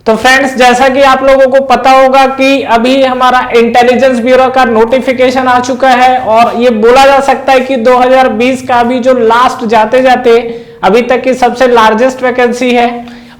तो फ्रेंड्स, जैसा कि आप लोगों को पता होगा कि अभी हमारा इंटेलिजेंस ब्यूरो का नोटिफिकेशन आ चुका है और ये बोला जा सकता है कि 2020 का अभी जो लास्ट जाते जाते अभी तक की सबसे लार्जेस्ट वैकेंसी है।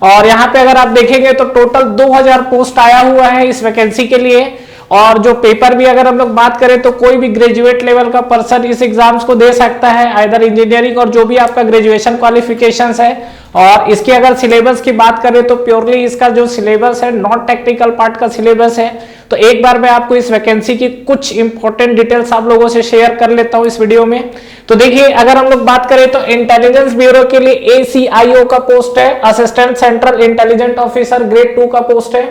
और यहाँ पे अगर आप देखेंगे तो टोटल 2000 पोस्ट आया हुआ है इस वैकेंसी के लिए। और जो पेपर भी अगर हम लोग बात करें तो कोई भी ग्रेजुएट लेवल का पर्सन इस एग्जाम्स को दे सकता है, आइदर इंजीनियरिंग और जो भी आपका ग्रेजुएशन क्वालिफिकेशंस है। और इसकी अगर सिलेबस की बात करें तो प्योरली इसका जो सिलेबस है नॉन टेक्निकल पार्ट का सिलेबस है। तो एक बार मैं आपको इस वैकेंसी की कुछ इंपॉर्टेंट डिटेल्स आप लोगों से शेयर कर लेता हूं इस वीडियो में। तो देखिए, अगर हम लोग बात करें तो इंटेलिजेंस ब्यूरो के लिए ACIO का पोस्ट है, assistant central intelligent officer grade 2 का पोस्ट है।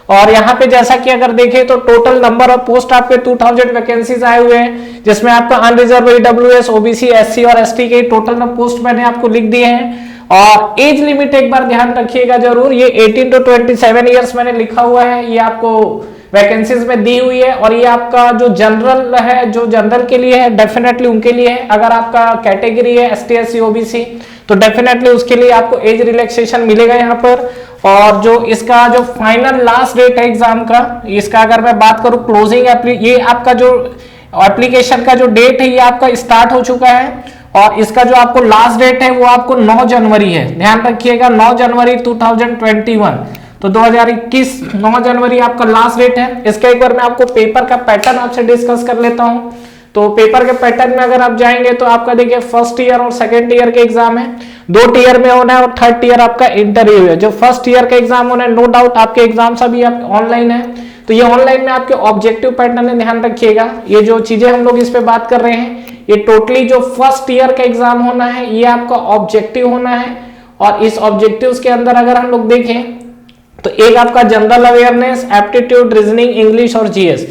और यहाँ पे जैसा कि अगर देखें तो टोटल नंबर ऑफ पोस्ट आपके 2000 वैकेंसीज आए हुए हैं, जिसमें आपका अनरिजर्व EWS, OBC, SC और ST के टोटल पोस्ट मैंने आपको लिख दिए हैं। और एज लिमिट एक बार ध्यान रखिएगा जरूर, ये 18 to 27 ईयर्स मैंने लिखा हुआ है, ये आपको वैकेंसीज में दी हुई है। और ये आपका जो जनरल है, जो जनरल के लिए है डेफिनेटली उनके लिए है। अगर आपका कैटेगरी है ST, SC, OBC तो डेफिनेटली उसके लिए आपको एज रिलैक्सेशन मिलेगा यहाँ पर। और जो इसका जो फाइनल लास्ट डेट है एग्जाम का, इसका अगर मैं बात करूं क्लोजिंग ये आपका जो एप्लीकेशन का जो डेट है ये आपका स्टार्ट हो चुका है। और इसका जो आपको लास्ट डेट है वो आपको 9 जनवरी है, ध्यान रखिएगा 9 जनवरी 2021। तो 2021 9 जनवरी आपका लास्ट डेट है। इसका एक बार मैं आपको पेपर का पैटर्न आपसे डिस्कस कर लेता हूं। तो पेपर के पैटर्न में अगर आप जाएंगे तो आपका देखिए फर्स्ट ईयर और सेकंड ईयर के एग्जाम है, 2 टीयर में होना है और थर्ड ईयर आपका इंटरव्यू है। जो फर्स्ट ईयर का एग्जाम होना है, नो डाउट आपके एग्जाम सभी आप ऑनलाइन है। तो ये ऑनलाइन में आपके ऑब्जेक्टिव पैटर्न है, ध्यान रखिएगा। ये जो चीजें हम लोग इस पे बात कर रहे हैं, ये टोटली जो फर्स्ट ईयर का एग्जाम होना है ये आपका ऑब्जेक्टिव होना है। और इस ऑब्जेक्टिव्स के अंदर अगर हम लोग देखें तो एक आपका general awareness, aptitude, reasoning, English और GS,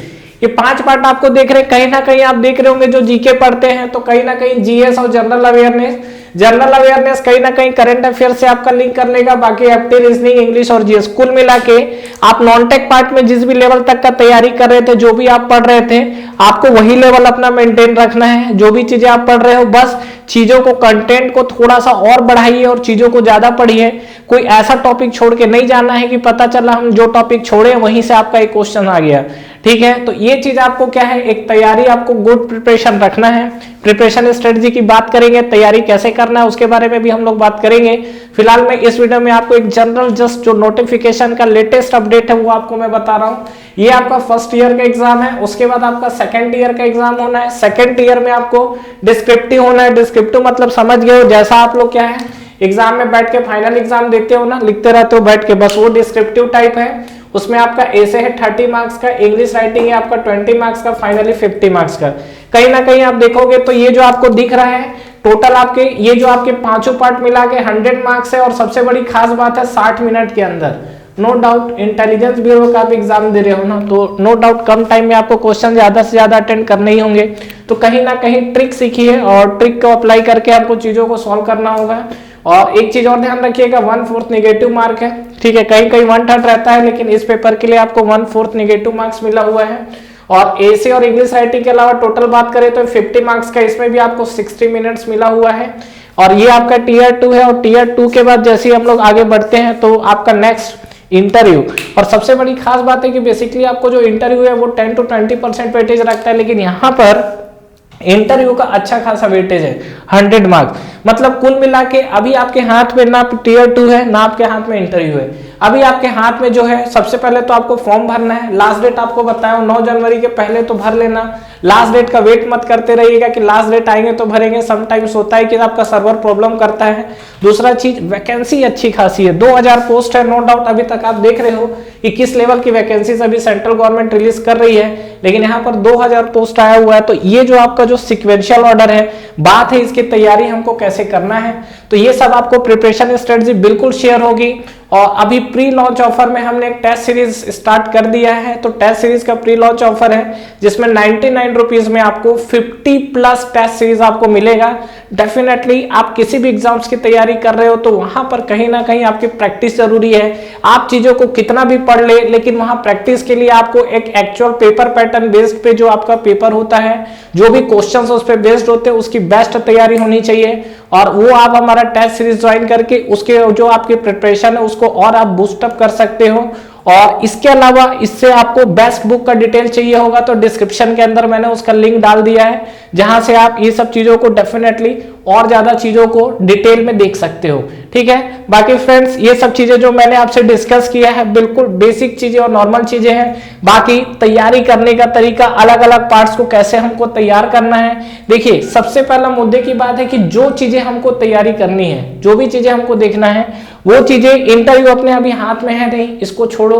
ये 5 पार्ट आपको देख रहे हैं। कहीं ना कहीं आप देख रहे होंगे जो जीके पढ़ते हैं तो कहीं ना कहीं GS और जनरल अवेयरनेस कहीं ना कहीं करंट अफेयर से आपका लिंक कर लेगा। बाकी एप्टी, रीजनिंग, इंग्लिश और GS कुल मिला के आप नॉन टेक पार्ट में जिस भी लेवल तक का तैयारी कर रहे थे, जो भी आप पढ़ रहे थे, आपको वही लेवल अपना मेंटेन रखना है। जो भी चीजें आप पढ़ रहे हो बस चीजों को, कंटेंट को थोड़ा सा और बढ़ाइए और चीजों को ज्यादा पढ़िए। कोई ऐसा टॉपिक छोड़ के नहीं जाना है कि पता चला हम जो टॉपिक छोड़े वहीं से आपका एक क्वेश्चन आ गया, ठीक है। तो ये चीज आपको क्या है, एक तैयारी, आपको गुड प्रिपरेशन रखना है। प्रिपरेशन स्ट्रेटजी की बात करेंगे, तैयारी कैसे करना है उसके बारे में भी हम लोग बात करेंगे। फिलहाल मैं इस वीडियो में आपको एक जनरल जस्ट जो नोटिफिकेशन का लेटेस्ट अपडेट है वो आपको मैं बता रहा हूँ। ये आपका फर्स्ट ईयर का एग्जाम है, उसके बाद आपका सेकंड ईयर का एग्जाम होना है। सेकंड ईयर में आपको डिस्क्रिप्टिव होना है। डिस्क्रिप्टिव मतलब समझ गए हो, जैसा आप लोग क्या है एग्जाम में बैठ के फाइनल एग्जाम देते हो ना, लिखते रहते हो बैठ के, बस वो डिस्क्रिप्टिव टाइप है। उसमें आपका ऐसे है 30 मार्क्स का, इंग्लिश राइटिंग है आपका 20 मार्क्स का, फाइनली 50 मार्क्स का। कहीं ना कहीं आप देखोगे तो ये जो आपको दिख रहा है टोटल आपके, ये जो आपके पांचों पार्ट मिला के 100 मार्क्स है। और सबसे बड़ी खास बात है 60 मिनट के अंदर, नो डाउट इंटेलिजेंस ब्यूरो का आप एग्जाम दे रहे हो ना, तो नो डाउट कम टाइम में आपको क्वेश्चन ज्यादा से ज्यादा अटेंड करने ही होंगे। तो कहीं ना कहीं ट्रिक सीखिए और ट्रिक को अप्लाई करके आपको चीजों को सॉल्व करना होगा। और एक चीज और ध्यान रखिएगा, 1/4 नेगेटिव मार्क है, ठीक है। कहीं कहीं 1/3 रहता है, लेकिन इस पेपर के लिए आपको 1/4 नेगेटिव मार्क्स मिला हुआ है। और एसे और इंग्लिश राइटिंग के अलावा टोटल बात करें तो 50 मार्क्स का, इसमें भी आपको 60 मिनट्स मिला हुआ है। और ये आपका टीयर 2 है। और टीयर 2 के बाद जैसे ही हम लोग आगे बढ़ते हैं तो आपका नेक्स्ट इंटरव्यू। और सबसे बड़ी खास बात है कि बेसिकली आपको जो इंटरव्यू है वो 10 to 20% वेटेज रखता है, लेकिन यहाँ पर इंटरव्यू का अच्छा खासा वेटेज है, 100 मार्क्स। मतलब कुल मिला के अभी आपके हाथ में ना टीयर 2 है ना आपके हाथ में इंटरव्यू है। अभी आपके हाथ में जो है सबसे पहले तो आपको फॉर्म भरना है। लास्ट डेट आपको बताया 9 जनवरी के पहले तो भर लेना। लास्ट डेट का वेट मत करते रहिएगा कि लास्ट डेट आएंगे तो भरेंगे, समटाइम्स होता है कि आपका सर्वर प्रॉब्लम करता है। दूसरा चीज, वैकेंसी अच्छी खासी है, 2000 पोस्ट है, नो डाउट। अभी तक आप देख रहे हो कि किस लेवल की वैकेंसीज अभी सेंट्रल गवर्नमेंट रिलीज कर रही है, लेकिन यहाँ पर 2000 पोस्ट आया हुआ है। तो ये जो आपका जो सिक्वेंशियल ऑर्डर है, बात है इसकी तैयारी हमको कैसे करना है, तो ये सब आपको प्रिपरेशन स्ट्रेटजी बिल्कुल शेयर होगी। और अभी प्री लॉन्च ऑफर में हमने एक टेस्ट सीरीज स्टार्ट कर दिया है। तो टेस्ट सीरीज का प्री लॉन्च ऑफर है जिसमें 99 रुपीज में आपको 50+ टेस्ट सीरीज आपको मिलेगा। डेफिनेटली आप किसी भी एग्जाम्स की तैयारी कर रहे हो तो वहां पर कहीं ना कहीं आपकी प्रैक्टिस जरूरी है। आप चीजों को कितना भी पढ़ ले, लेकिन वहां प्रैक्टिस के लिए आपको एक एक्चुअल पेपर पैटर्न बेस्ड पे जो आपका पेपर होता है, जो भी क्वेश्चंस उस पर बेस्ड होते हैं, उसकी बेस्ट तैयारी होनी चाहिए। और वो आप हमारा टेस्ट सीरीज ज्वाइन करके उसके जो आपकी प्रिपरेशन है उसको और आप बूस्टअप कर सकते हो। और इसके अलावा इससे आपको बेस्ट बुक का डिटेल चाहिए होगा तो डिस्क्रिप्शन के अंदर मैंने उसका लिंक डाल दिया है, जहां से आप ये सब चीजों को डेफिनेटली और ज्यादा चीजों को डिटेल में देख सकते हो। ठीक है, बाकी फ्रेंड्स ये सब चीजें जो मैंने आपसे डिस्कस किया है बिल्कुल बेसिक चीजें और नॉर्मल चीजें हैं। बाकी तैयारी करने का तरीका, अलग अलग पार्ट्स को कैसे हमको तैयार करना है, देखिए सबसे पहला मुद्दे की बात है कि जो चीजें हमको तैयारी करनी है, जो भी चीजें हमको देखना है वो चीजें, इंटरव्यू अपने अभी हाथ में है नहीं, इसको छोड़ो।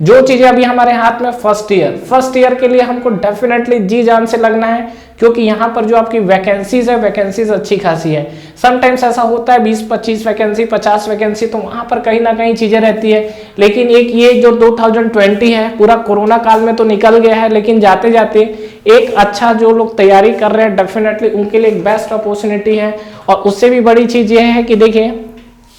जो चीजें अभी हमारे हाथ में फर्स्ट ईयर के लिए हमको डेफिनेटली जी जान से लगना है, क्योंकि यहाँ पर जो आपकी वैकेंसीज है, वैकेंसीज अच्छी खासी है। समटाइम्स ऐसा होता है 20-25 वैकेंसी, 50 वैकेंसी, तो वहां पर कहीं ना कहीं चीजें रहती है। लेकिन एक ये जो 2020 है पूरा कोरोना काल में तो निकल गया है, लेकिन जाते जाते एक अच्छा जो लोग तैयारी कर रहे हैं डेफिनेटली उनके लिए एक बेस्ट अपॉर्चुनिटी है। और उससे भी बड़ी चीज ये है कि देखिए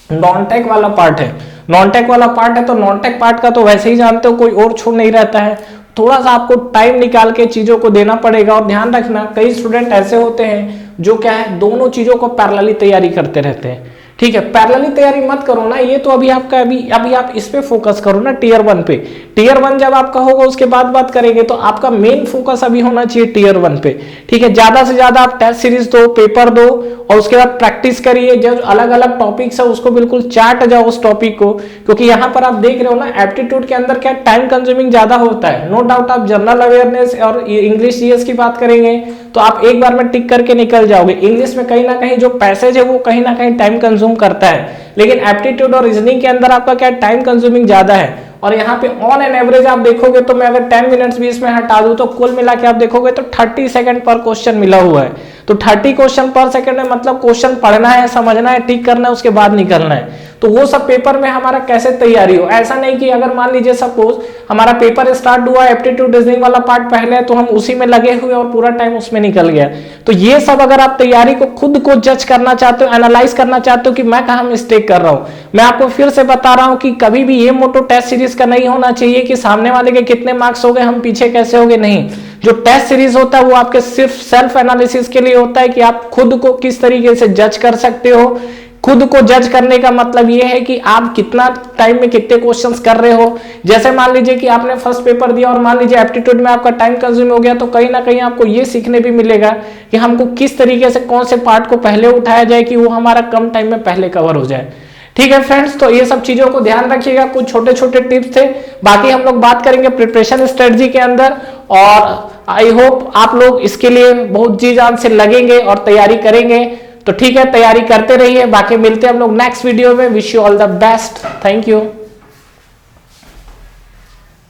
नॉन टेक वाला पार्ट है, नॉन टेक वाला पार्ट है तो नॉन टेक पार्ट का तो वैसे ही जानते हो कोई और छोड़ नहीं रहता है, थोड़ा सा आपको टाइम निकाल के चीजों को देना पड़ेगा। और ध्यान रखना कई स्टूडेंट ऐसे होते हैं जो क्या है दोनों चीजों को पैरेलली तैयारी करते रहते हैं। ठीक है, पैरेलली तैयारी मत करो ना, ये तो अभी आपका अभी आप इस पे फोकस करो ना टीयर 1 पे। टीयर 1 जब आपका होगा उसके बाद बात करेंगे, तो आपका मेन फोकस अभी होना चाहिए टीयर 1 पे। ठीक है, ज्यादा से ज्यादा आप टेस्ट सीरीज दो, पेपर दो और उसके बाद प्रैक्टिस करिए। जो अलग अलग टॉपिक्स है उसको बिल्कुल चाट जाओ उस टॉपिक को, क्योंकि यहाँ पर आप देख रहे हो ना एप्टीट्यूड के अंदर क्या टाइम कंज्यूमिंग ज्यादा होता है। नो डाउट आप जनरल अवेयरनेस और इंग्लिश जीएस की बात करेंगे तो आप एक बार में टिक करके निकल जाओगे। इंग्लिश में कहीं ना कहीं जो पैसेज है वो कहीं ना कहीं टाइम कंज्यूम करता है, लेकिन एप्टीट्यूड और रीजनिंग के अंदर आपका क्या टाइम कंज्यूमिंग ज्यादा है। और यहाँ पे ऑन एन एवरेज आप देखोगे तो मैं अगर 10 मिनट्स भी इसमें हटा दूं तो कुल मिला के आप देखोगे तो 30 सेकंड पर क्वेश्चन मिला हुआ है। तो 30 क्वेश्चन पर सेकंड है, मतलब क्वेश्चन पढ़ना है, समझना है, टिक करना है, उसके बाद निकलना है। तो वो सब पेपर में हमारा कैसे तैयारी हो, ऐसा नहीं कि अगर मान लीजिए सपोज हमारा पेपर स्टार्ट हुआ एप्टीट्यूड रीजनिंग वाला पार्ट पहले है तो हम उसी में लगे हुए और पूरा टाइम उसमें निकल गया। तो ये सब अगर आप तैयारी को खुद को जज करना चाहते हो, एनालाइज करना चाहते हो कि मैं कहाँ मिस्टेक कर रहा हूँ, मैं आपको फिर से बता रहा हूँ कि कभी भी ये मोटो टेस्ट सीरीज का नहीं होना चाहिए कि सामने वाले के कितने मार्क्स हो गए हम पीछे कैसे हो गए। नहीं, जो टेस्ट सीरीज होता है वो आपके सिर्फ सेल्फ एनालिसिस के लिए होता है कि आप खुद को किस तरीके से जज कर सकते हो। खुद को जज करने का मतलब ये है कि आप कितना टाइम में कितने क्वेश्चंस कर रहे हो। जैसे मान लीजिए कि आपने फर्स्ट पेपर दिया और मान लीजिए एप्टीट्यूड में आपका टाइम कंज्यूम हो गया, तो कहीं ना कहीं आपको ये सीखने भी मिलेगा कि हमको किस तरीके से कौन से पार्ट को पहले उठाया जाए कि वो हमारा कम टाइम में पहले कवर हो जाए। ठीक है फ्रेंड्स, तो ये सब चीजों को ध्यान रखिएगा, कुछ छोटे छोटे टिप्स थे। बाकी हम लोग बात करेंगे प्रिपरेशन स्ट्रेटजी के अंदर, और आई होप आप लोग इसके लिए बहुत जी जान से लगेंगे और तैयारी करेंगे। तो ठीक है, तैयारी करते रहिए। बाकी मिलते हैं हम लोग नेक्स्ट वीडियो में। Wish you all the best, thank you.